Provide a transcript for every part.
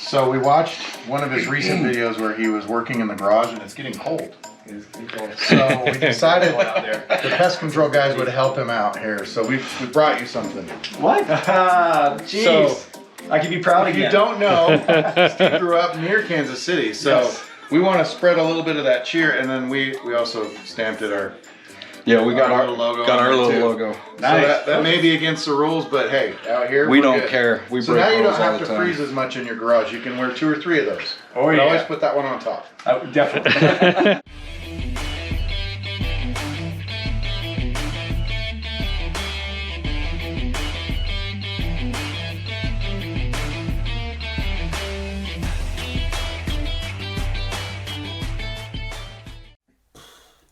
So we watched one of his recent videos where he was working in the garage and it's getting cold. So we decided the pest control guys would help him out here. So we brought you something. What? Jeez. So, I can be proud if again. you don't know, Steve grew up near Kansas City. So yes. We want to spread a little bit of that cheer, and then we also stamped it our we got our little logo. Got our little logo. Nice. So that may be against the rules, but hey, out here we don't care. We so break now you don't rules have all to the time. freeze as much in your garage. You can wear 2 or 3 of those. Oh but yeah. Always put that one on top. Definitely.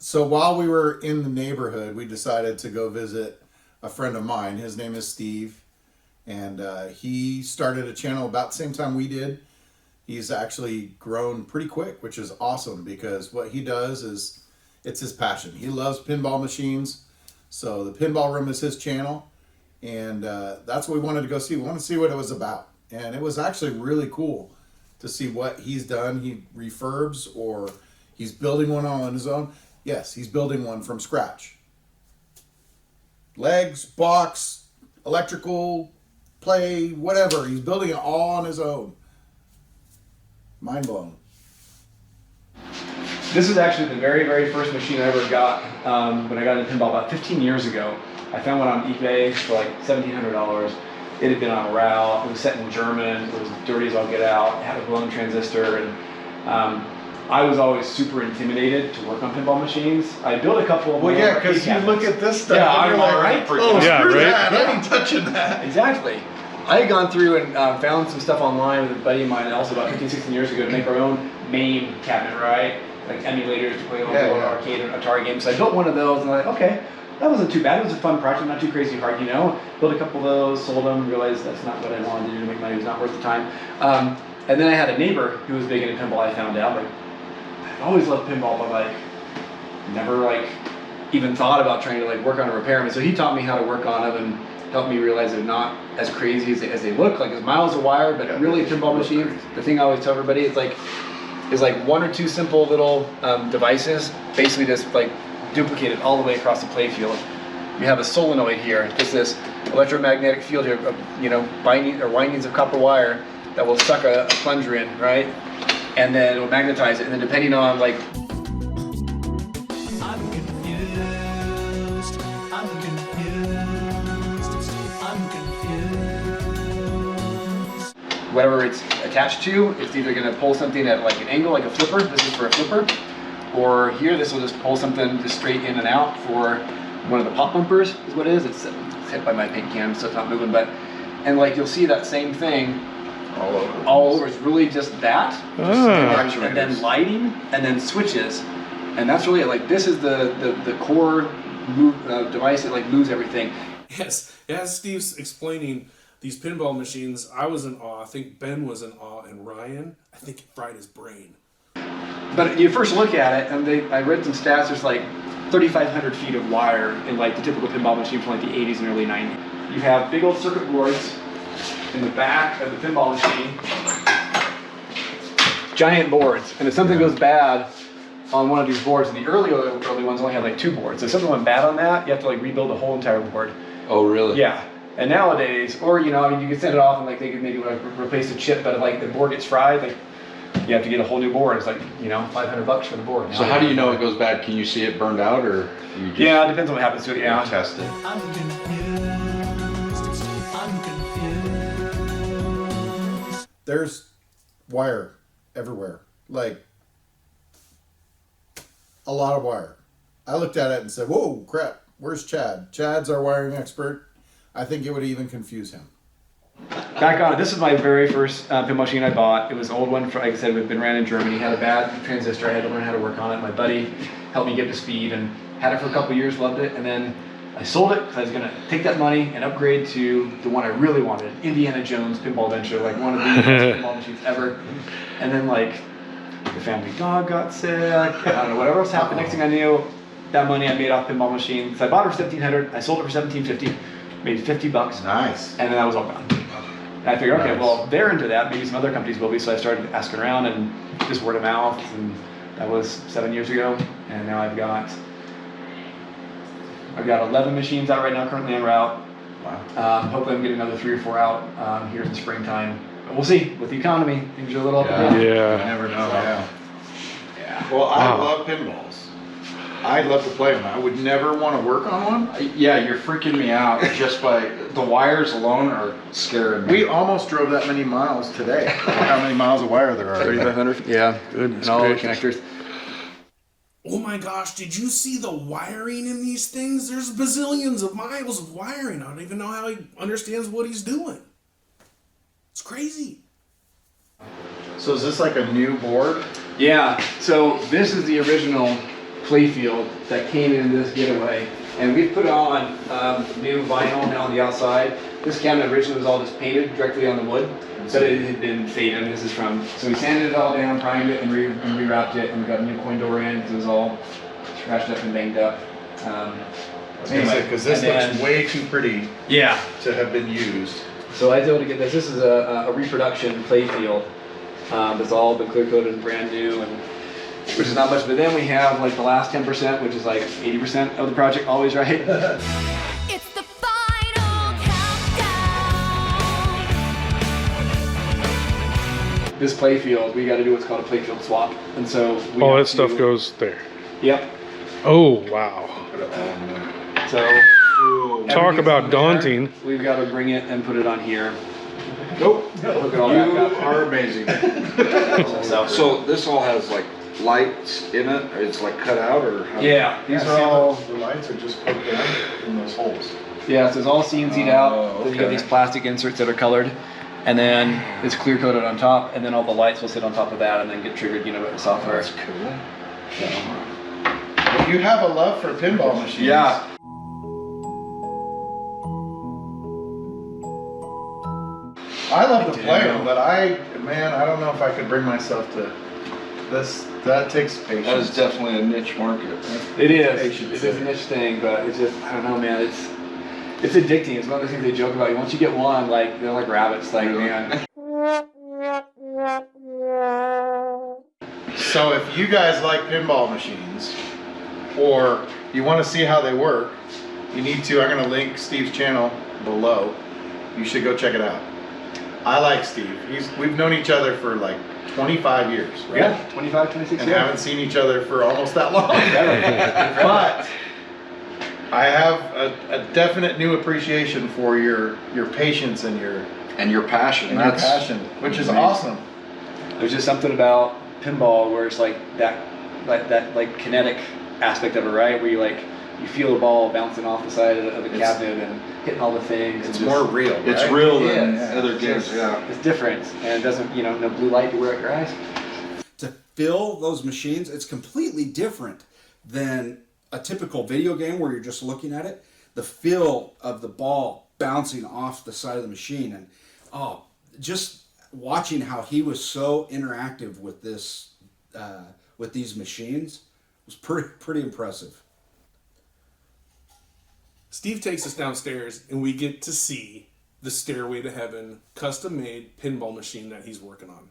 So while we were in the neighborhood, we decided to go visit a friend of mine. His name is Steve, and he started a channel about the same time we did. He's actually grown pretty quick, which is awesome because what he does is, it's his passion. He loves pinball machines. So the Pinball Room is his channel, and that's what we wanted to go see. We wanted to see what it was about, and it was actually really cool to see what he's done. He refurbs, or he's building one on his own. Yes, he's building one from scratch. Legs, box, electrical, play, whatever. He's building it all on his own. Mind blown. This is actually the very, very first machine I ever got when I got into pinball about 15 years ago. I found one on eBay for like $1,700. It had been on a route. It was set in German. It was dirty as all get out. It had a blown transistor, and I was always super intimidated to work on pinball machines. I built a couple of well, yeah, because you look at this stuff yeah, and you're like, right? Oh, yeah, screw right? that. I ain't touching that. Exactly. I had gone through and found some stuff online with a buddy of mine also about 15, 16 years ago to make our own main cabinet, right? Like emulators to play arcade and Atari games. So I built one of those and I'm like, okay, that wasn't too bad. It was a fun project, not too crazy hard, you know. Built a couple of those, sold them, realized that's not what I wanted to do to make money. It was not worth the time. And then I had a neighbor who was big into pinball. I found out, like, I've always loved pinball, but like, never like even thought about trying to like work on a repairman. So he taught me how to work on them and helped me realize they're not as crazy as they look. Like, there's miles of wire, but really a pinball machine, the thing I always tell everybody is like 1 or 2 simple little devices, basically just like duplicated all the way across the play field. You have a solenoid here, just this electromagnetic field here, you know, windings of copper wire that will suck a plunger in, right? And then it will magnetize it, and then depending on like whatever it's attached to, it's either going to pull something at like an angle, like a flipper. This is for a flipper. Or here, this will just pull something just straight in and out for one of the pop bumpers, is what it is. It's hit by my paint can, so it's not moving. But, and like you'll see that same thing all over. It's really just that, and then lighting, and then switches. And that's really it. Like, this is the core device that like moves everything. Yes, as Steve's explaining these pinball machines, I was in awe. I think Ben was in awe, and Ryan, I think it fried his brain. But you first look at it, and I read some stats. There's like 3,500 feet of wire in like the typical pinball machine from like the 80s and early 90s. You have big old circuit boards in the back of the pinball machine, giant boards. And if something goes bad on one of these boards, and the early ones only had like 2 boards. So if something went bad on that, you have to like rebuild the whole entire board. Oh, really? Yeah. And nowadays, or you know, I mean, you can send it off and like they could maybe like replace the chip, but if like the board gets fried, like you have to get a whole new board. It's like, you know, $500 for the board. Now, so how do you know it goes bad? Can you see it burned out, or you just yeah, it depends on what happens to it. Yeah, test it. I'm confused. There's wire everywhere, like a lot of wire. I looked at it and said, whoa, crap, where's Chad? Chad's our wiring expert. I think it would even confuse him. Back on it. This is my very first pinball machine I bought. It was an old one, like I said, it had been ran in Germany. It had a bad transistor. I had to learn how to work on it. My buddy helped me get to speed and had it for a couple years, loved it. And then I sold it because I was going to take that money and upgrade to the one I really wanted, Indiana Jones Pinball Adventure, like one of the best pinball machines ever. And then like the family dog got sick. I don't know, whatever else happened. Next thing I knew, that money I made off pinball machine. So I bought it for $1,700. I sold it for $1,750. Made $50. Nice. And then that was all gone. And I figured, okay, well, they're into that. Maybe some other companies will be. So I started asking around and just word of mouth. And that was 7 years ago. And now I've got 11 machines out right now, currently en route. Wow. Hopefully I'm getting another 3 or 4 out here in the springtime. But we'll see. With the economy, things are a little up and down. You Yeah. never know. Yeah. Yeah. Well, I Wow. love pinballs. I'd love to play them. I would never want to work on one. Yeah, you're freaking me out just by the wires alone are scaring me. We almost drove that many miles today. How many miles of wire there are? 3,500. Yeah, good. And all the connectors. Oh my gosh, did you see the wiring in these things? There's bazillions of miles of wiring. I don't even know how he understands what he's doing. It's crazy. So is this like a new board? Yeah, so this is the original playfield that came in this getaway. And we put on new vinyl now on the outside. This cabinet originally was all just painted directly on the wood, but it had been faded. And this is from, so we sanded it all down, primed it, and rewrapped it, and we got a new coin door in because it was all scratched up and banged up. Anyway, Because this looks way too pretty yeah. to have been used. So I was able to get this. This is a reproduction playfield. It's all been clear coated and brand new, and which is not much. But then we have like the last 10%, which is like 80% of the project, always right. It's the final countdown. This playfield, we got to do what's called a playfield swap, and so we All have that stuff to- goes there. Yep. Oh, wow. So Talk everything's about on there. daunting. We've got to bring it and put it on here. Nope. Hook it all You back up. are amazing. So this all has like lights in it, or it's like cut out, or how? Yeah, these are all. The lights are just poked in those holes. Yeah, so it's all CNC'd out. Oh, Then you got okay. these plastic inserts that are colored, and then it's clear coated on top, and then all the lights will sit on top of that, and then get triggered, you know, with the software. That's cool. Well, you have a love for pinball machines. Yeah. I love to play them, but I don't know if I could bring myself to this. That takes patience. That is definitely a niche market. It is. Patience. It is a niche thing, but it's just, I don't know, man. It's addicting. It's one of the things they joke about. Once you get one, like they're like rabbits. Like, man. So if you guys like pinball machines, or you want to see how they work, you need to. I'm going to link Steve's channel below. You should go check it out. I like Steve. We've known each other for like 25 years, right? Yeah, 25, 26 And years. haven't seen each other for almost that long. But I have a definite new appreciation for your patience and your passion. That's passion, which is amazing. awesome. There's just something about pinball where it's like that kinetic aspect of it, right? Where you feel the ball bouncing off the side of the cabinet and hitting all the things. It's and more just, real. It's right? real than Yeah, other it's games. just- Yeah. It's different, and it doesn't, no blue light to wear at your eyes. To fill those machines, it's completely different than a typical video game where you're just looking at it. The feel of the ball bouncing off the side of the machine, and just watching how he was so interactive with this, with these machines, was pretty impressive. Steve takes us downstairs and we get to see the Stairway to Heaven custom-made pinball machine that he's working on.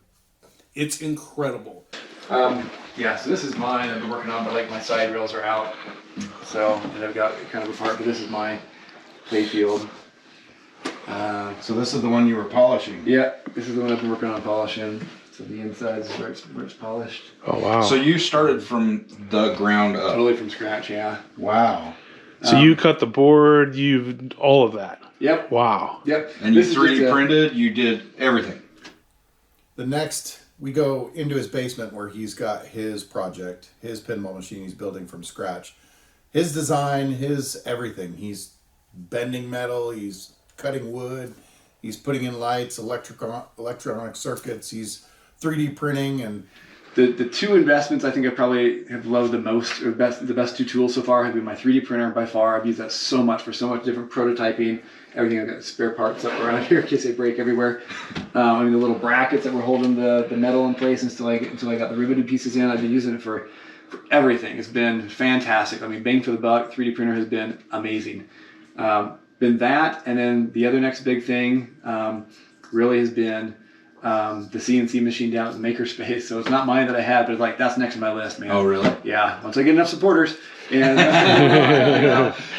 It's incredible. Yeah, so this is mine I've been working on, but like my side rails are out. So, and I've got it kind of apart, but this is my playfield. So this is the one you were polishing. Yeah, this is the one I've been working on polishing. So the inside is where it's polished. Oh, wow. So you started from the ground up. Totally from scratch, yeah. Wow. So you cut the board, all of that. Yep. Wow. Yep. And you This is 3D just a- printed, you did everything. The next, we go into his basement where he's got his project, his pinball machine he's building from scratch. His design, his everything. He's bending metal, he's cutting wood, he's putting in lights, electronic circuits, he's 3D printing, and The two investments I think I probably have loved the most, or the best two tools so far have been my 3D printer by far. I've used that so much for so much different prototyping. Everything. I've got spare parts up around here in case they break everywhere. I mean the little brackets that were holding the metal in place until I got the riveted pieces in. I've been using it for everything. It's been fantastic. I mean, bang for the buck. 3D printer has been amazing. Been that, and then the other next big thing really has been the CNC machine down at the Makerspace. So it's not mine that I had, but like that's next on my list, man. Oh, really? Yeah. Once I get enough supporters, and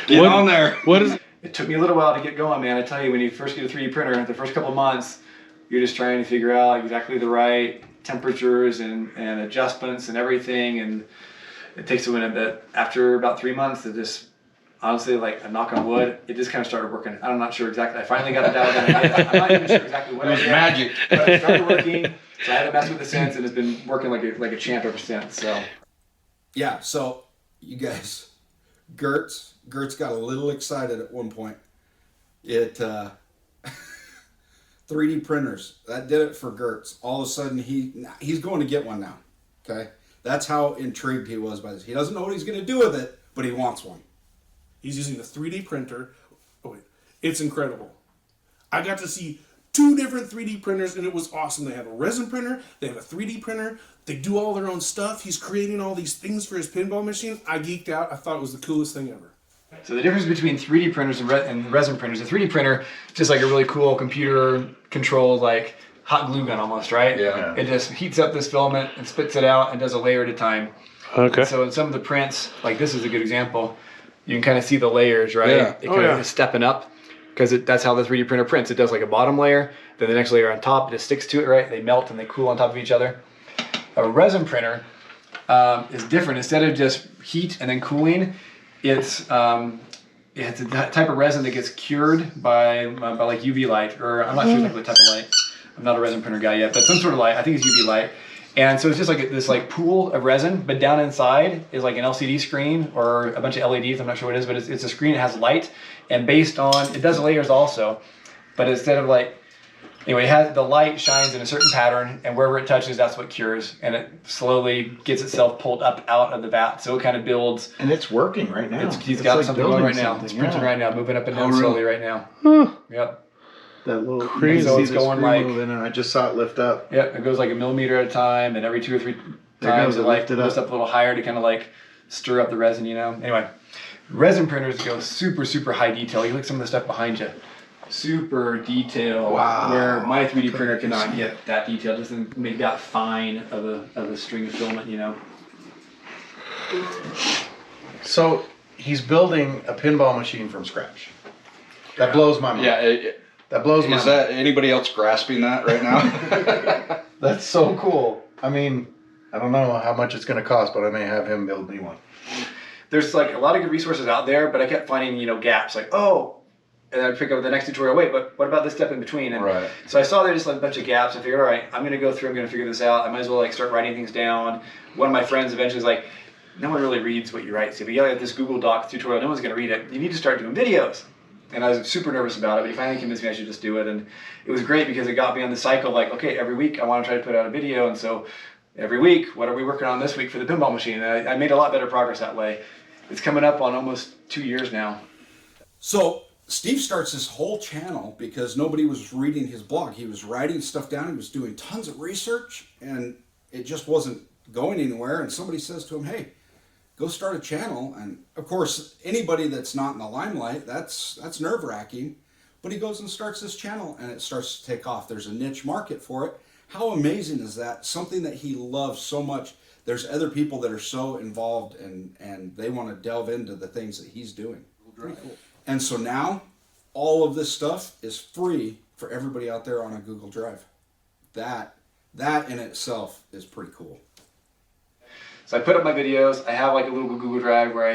Get on there. What is? it took me a little while to get going, man. I tell you, when you first get a 3D printer, the first couple of months, you're just trying to figure out exactly the right temperatures and adjustments and everything, and it takes a minute. But after about 3 months, it just honestly, like a knock on wood, it just kind of started working. I'm not sure exactly. I finally got it down. I'm not even sure exactly what It was I did, magic. but it started working. So I haven't messed with it since, and it's been working like a champ ever since. So Yeah, so you guys, Gertz got a little excited at one point. It 3D printers, that did it for Gertz. All of a sudden he's going to get one now. Okay, that's how intrigued he was by this. He doesn't know what he's going to do with it, but he wants one. He's using a 3D printer. Oh wait, it's incredible. I got to see 2 different 3D printers, and it was awesome. They have a resin printer, they have a 3D printer, they do all their own stuff. He's creating all these things for his pinball machine. I geeked out. I thought it was the coolest thing ever. So the difference between 3D printers and resin printers, a 3D printer is just like a really cool computer-controlled, like hot glue gun almost, right? Yeah. It just heats up this filament and spits it out and does a layer at a time. Okay. So in some of the prints, like this is a good example, you can kind of see the layers, right? Yeah. It kind of is stepping up because that's how the 3D printer prints. It does like a bottom layer, then the next layer on top, it just sticks to it, right? They melt and they cool on top of each other. A resin printer is different. Instead of just heat and then cooling, it's a type of resin that gets cured by like UV light, or I'm not sure exactly what type of light. I'm not a resin printer guy yet, but some sort of light. I think it's UV light. And so it's just like this like pool of resin, but down inside is like an LCD screen or a bunch of LEDs. I'm not sure what it is, but it's a screen that has light. And based on, it does layers also, but instead of like, anyway, it has the light shines in a certain pattern, and wherever it touches, that's what cures, and it slowly gets itself pulled up out of the vat. So it kind of builds. And it's working right now. He's got like something going right building now. something, It's printing yeah. right now, moving up and down Oh, really? slowly right now. Yep. That little Crazy. So It's going like- moving, and I just saw it lift up. Yep. It goes like a millimeter at a time, and every 2 or 3 There times goes, it it like lifted lifts up. up a little higher to kind of like stir up the resin, you know. Anyway, resin printers go super, super high detail. You look at some of the stuff behind you. Super detail. Wow. Where my 3D printer cannot get that detail. Just to make that fine of a string of filament, you know. So he's building a pinball machine from scratch. That blows my mind. Yeah. That blows my Is mind. that anybody else grasping that right now? That's so cool. I mean, I don't know how much it's going to cost, but I may have him build me one. There's like a lot of good resources out there, but I kept finding, you know, gaps. Like, oh, and I'd pick up the next tutorial. Wait, but what about this step in between? And Right. so I saw there just like a bunch of gaps. I figured, all right, I'm gonna go through. I'm gonna figure this out. I might as well like start writing things down. One of my friends eventually was like, no one really reads what you write. So if you got this Google Doc tutorial, no one's gonna read it. You need to start doing videos. And I was super nervous about it, but he finally convinced me I should just do it. And it was great because it got me on the cycle. Like, okay, every week I want to try to put out a video, and so every week, what are we working on this week for the pinball machine? And I made a lot better progress that way. It's coming up on almost 2 years now. So Steve starts this whole channel because nobody was reading his blog. He was writing stuff down. He was doing tons of research, and it just wasn't going anywhere. And somebody says to him, hey, go start a channel. And of course, anybody that's not in the limelight, that's nerve-wracking. But he goes and starts this channel, and it starts to take off. There's a niche market for it. How amazing is that? Something that he loves so much. There's other people that are so involved, and they want to delve into the things that he's doing. Pretty cool. And so now, all of this stuff is free for everybody out there on a Google Drive. That in itself is pretty cool. So I put up my videos. I have like a little Google Drive where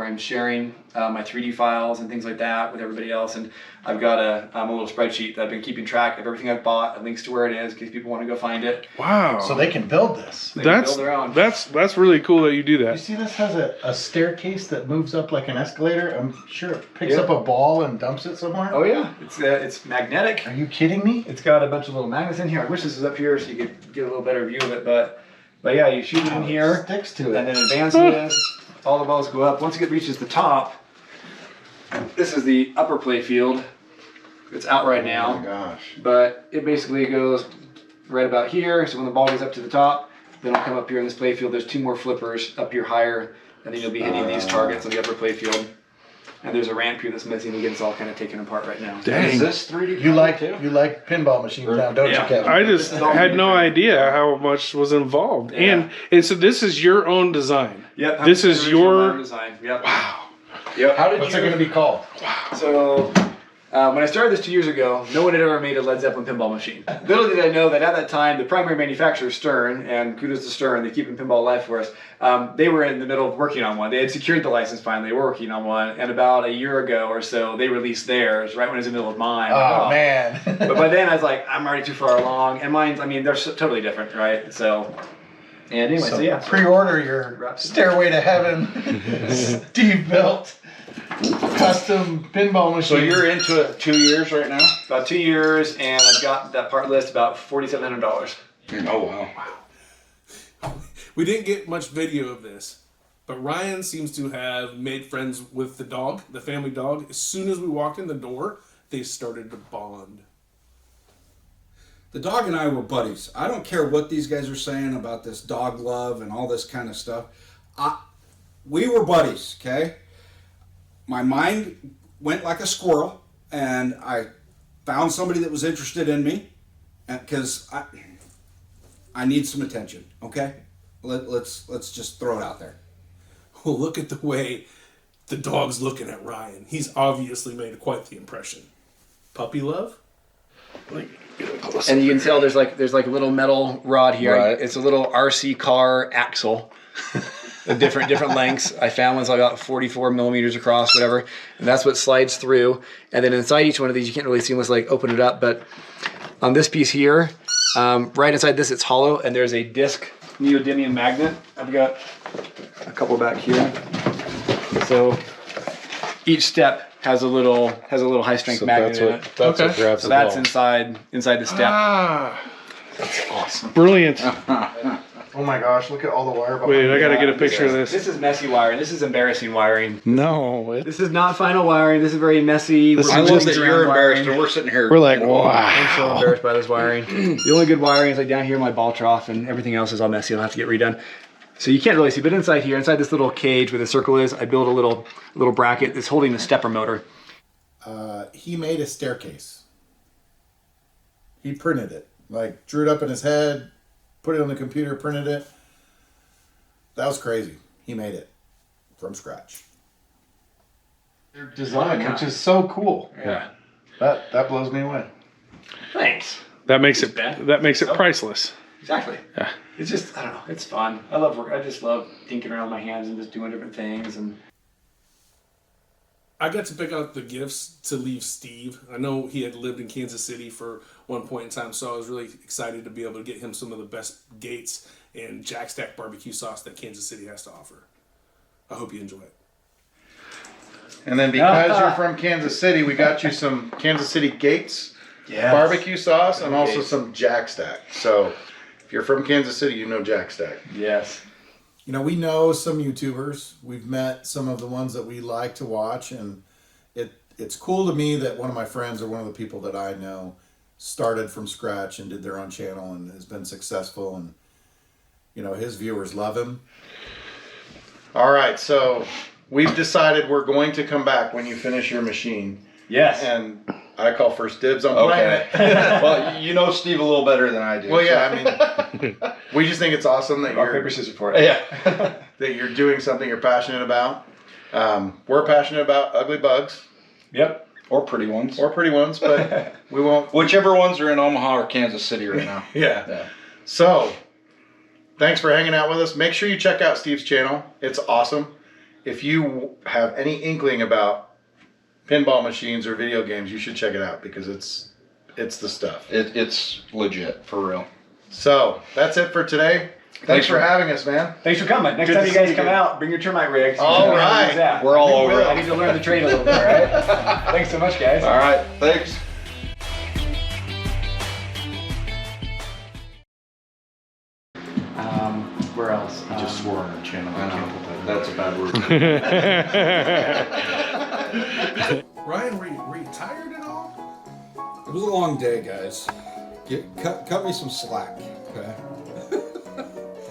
I'm sharing my 3D files and things like that with everybody else. And I've got a little spreadsheet that I've been keeping track of everything I've bought and links to where it is in case people want to go find it. Wow. So they can build this. They can That's build their own. that's really cool that you do You that. see this has a staircase that moves up like an escalator? I'm sure it picks Yeah. up a ball and dumps it somewhere. Oh yeah, it's magnetic. Are you kidding me? It's got a bunch of little magnets in here. I wish this was up here so you could get a little better view of it, but yeah, you shoot it in here. It sticks to And it. then advance this, all the balls go up. Once it reaches the top, this is the upper play field. It's out right Oh my now, gosh. but it basically goes right about here. So when the ball goes up to the top, then I'll come up here in this play field. There's 2 more flippers up here higher, and then you'll be hitting these targets on the upper play field. And there's a ramp here that's missing. Again, it's all kind of taken apart right now. Dang. Is this 3D? You like too? pinball machines now, don't Yeah. you, Kevin? I just had no idea how much was involved. Yeah. And so this is your own design. Yep. This is your design. Yep. Yep. How did What's you? it going to be called? So, when I started this 2 years ago, no one had ever made a Led Zeppelin pinball machine. Little did I know that at that time, the primary manufacturer, Stern, and kudos to Stern, they keep pinball alive for us, they were in the middle of working on one. They had secured the license finally, they were working on one, and about a year ago or so, they released theirs, right when I was in the middle of mine. Oh, man. But by then, I was like, I'm already too far along, and mine's, I mean, they're totally different, right? So, and anyway, so yeah. Pre-order your Stairway to Heaven Steve built custom pinball machine. So you're into it 2 years right now? About 2 years, and I've got that part list about $4,700. Oh wow. We didn't get much video of this, but Ryan seems to have made friends with the dog, the family dog. As soon as we walked in the door, they started to bond. The dog and I were buddies. I don't care what these guys are saying about this dog love and all this kind of stuff. We were buddies, okay? My mind went like a squirrel, and I found somebody that was interested in me, because I need some attention, okay? Let's just throw it out there. Well, look at the way the dog's looking at Ryan. He's obviously made quite the impression. Puppy love? And you can tell there's like a little metal rod here. Right. It's a little RC car axle. different lengths. I found one's about 44 millimeters across, whatever. And that's what slides through. And then inside each one of these, you can't really see unless like open it up. But on this piece here, right inside this, it's hollow, and there's a disc neodymium magnet. I've got a couple back here. So each step has a little high strength magnet in it. That's what grabs So the that's ball. inside the step. That's awesome. Brilliant. Oh my gosh, look at all the wire behind Wait, I got to that. get a picture of this. This is messy wiring. This is embarrassing wiring. No. This is not final wiring. This is very messy. This We're I is love moving that around you're embarrassed wiring. and we're sitting here. We're like, I'm so wow. embarrassed by this wiring. The only good wiring is like down here in my ball trough, and everything else is all messy. I'll have to get redone. So you can't really see, but inside here, inside this little cage where the circle is, I built a little bracket that's holding the stepper motor. He made a staircase. He printed it. Like, drew it up in his head, put it on the computer, printed it. That was crazy. He made it from scratch. Their design, which is so cool. Yeah. That blows me away. Thanks. That makes it bad. priceless. Exactly. Yeah. It's just, I don't know, it's fun. I love work. I just love tinkering around with my hands and just doing different things. And I got to pick out the gifts to leave Steve. I know he had lived in Kansas City for one point in time, so I was really excited to be able to get him some of the best gates and Jack Stack barbecue sauce that Kansas City has to offer. I hope you enjoy it. And then because you're from Kansas City, we got you some Kansas City Gates barbecue sauce and also some Jack Stack. So if you're from Kansas City, you know Jack Stack. yes. You know, we know some YouTubers. We've met some of the ones that we like to watch, and it's cool to me that one of my friends or one of the people that I know started from scratch and did their own channel and has been successful, and you know, his viewers love him. All right, so we've decided we're going to come back when you finish your machine. Yes. And I call first dibs on playing it. Well, you know Steve a little better than I do. Well, yeah, I mean, we just think it's awesome that Rock, you're paper, scissors for it. that you're doing something you're passionate about. We're passionate about ugly bugs Yep. Or pretty ones. or pretty ones, but we won't. Whichever ones are in Omaha or Kansas City right now. Yeah. So, thanks for hanging out with us. Make sure you check out Steve's channel. It's awesome. If you have any inkling about pinball machines or video games, you should check it out because it's the stuff. It's legit, for real. So, that's it for today. Thanks for having us, man. Thanks for coming. Next Good time to you guys see come you. out, bring your termite rigs. All right. Yeah. We're all over I it. need to learn the trade a little bit, all right? Thanks so much, guys. All right, thanks. Where else? You just swore on our channel. I can't put that. That's a bad word. Ryan, were you tired at all? It was a long day, guys. Cut me some slack, okay?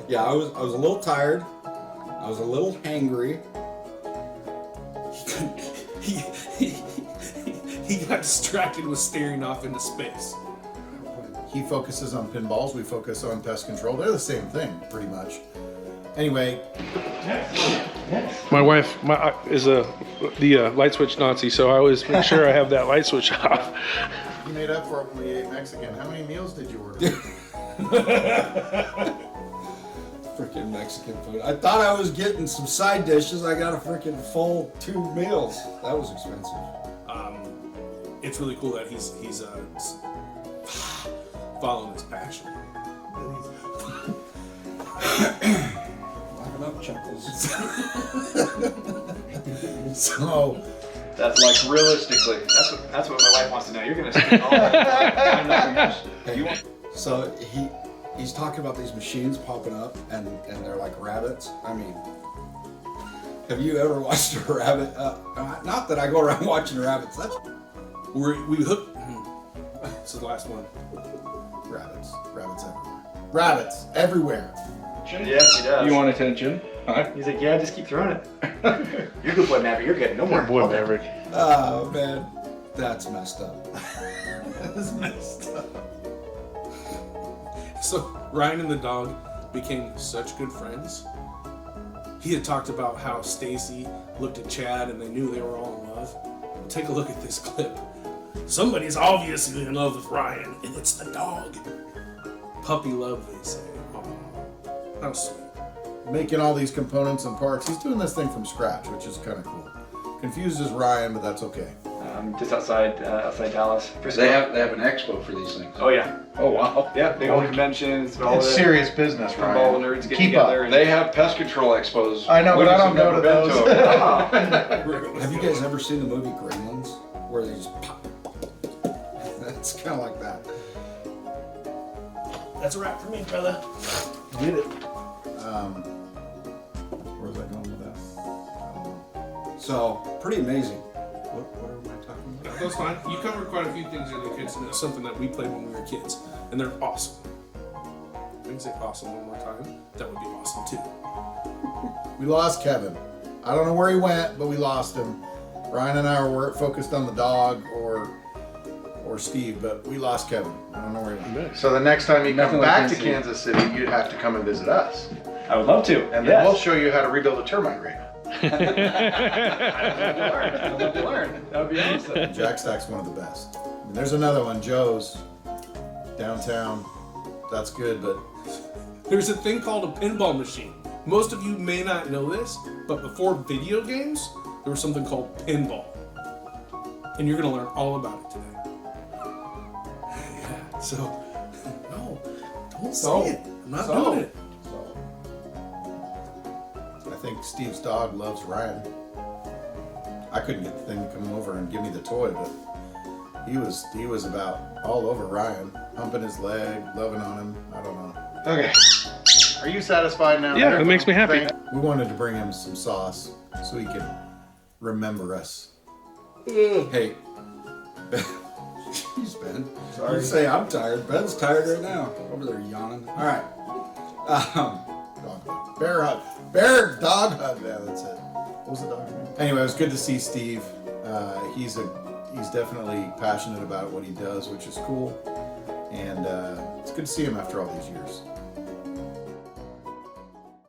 Yeah, I was a little tired. I was a little hangry. he got distracted with staring off into space. He focuses on pinballs. We focus on pest control. They're the same thing, pretty much. Anyway, My wife is the light switch Nazi, so I always make sure I have that light switch off. you made up for it when we ate Mexican. How many meals did you order? Freaking Mexican food. I thought I was getting some side dishes. I got a freaking full 2 meals. That was expensive. It's really cool that he's following his passion. Laughing up chuckles. So, That's like realistically. That's what my wife wants to know. You're gonna spend all that time. Hey, so he's talking about these machines popping up and they're like rabbits. I mean, have you ever watched a rabbit? Not that I go around watching rabbits. That's We hook. This is the last one. rabbits. Rabbits everywhere. Rabbits everywhere. Yes, he does. you want attention? He's like, yeah, just keep throwing it. You're a good boy, Maverick. You're good. No more. Boy, Maverick. Oh man, that's messed up. That is messed up. So Ryan and the dog became such good friends. He had talked about how Stacy looked at Chad and they knew they were all in love. Take a look at this clip. Somebody's obviously in love with Ryan, and it's the dog. Puppy love, they say. Oh, how sweet. Making all these components and parts. He's doing this thing from scratch, which is kind of cool. Confuses Ryan, but that's okay. Just outside Dallas. They have an expo for these things. Oh yeah. Oh wow. Yeah, big old conventions. All It's the serious business, pinball Ryan. nerds get Keep together. up. And They have pest control expos. I know, We but I just don't go have to never been those. them. Have you guys ever seen the movie Gremlins, where they just pop? That's kind of like that. That's a wrap for me, brother. Did it. Where was I going with that? I don't know. So pretty amazing. What am I talking about? That's fine. You covered quite a few things in the kids, and it's something that we played when we were kids, and they're awesome. If I can say awesome one more time, that would be awesome too. We lost Kevin. I don't know where he went, but we lost him. Ryan and I were focused on the dog or Steve, but we lost Kevin. I don't know where he went. So the next time you come Nothing like back to Tennessee. Kansas City, you'd have to come and visit us. I would love to. And then we'll show you how to rebuild a termite ring. I'd love to learn. That would be awesome. Jack Stack's one of the best. I mean, there's another one, Joe's, downtown. That's good, but There's a thing called a pinball machine. Most of you may not know this, but before video games, there was something called pinball. And you're gonna learn all about it today. Yeah, so, no, don't say it. I'm not doing it. I think Steve's dog loves Ryan. I couldn't get the thing to come over and give me the toy, but he was about all over Ryan, humping his leg, loving on him. I don't know. Okay. Are you satisfied now? Yeah, it makes me happy. We wanted to bring him some sauce so he could remember us. Hey, jeez, Ben. Sorry. You say I'm tired. Ben's tired right now. Over there yawning. All right. Dog hug. Bear hug. Bear dog hug. Yeah, that's it. What was the dog's name? Anyway, it was good to see Steve. He's definitely passionate about what he does, which is cool. And it's good to see him after all these years.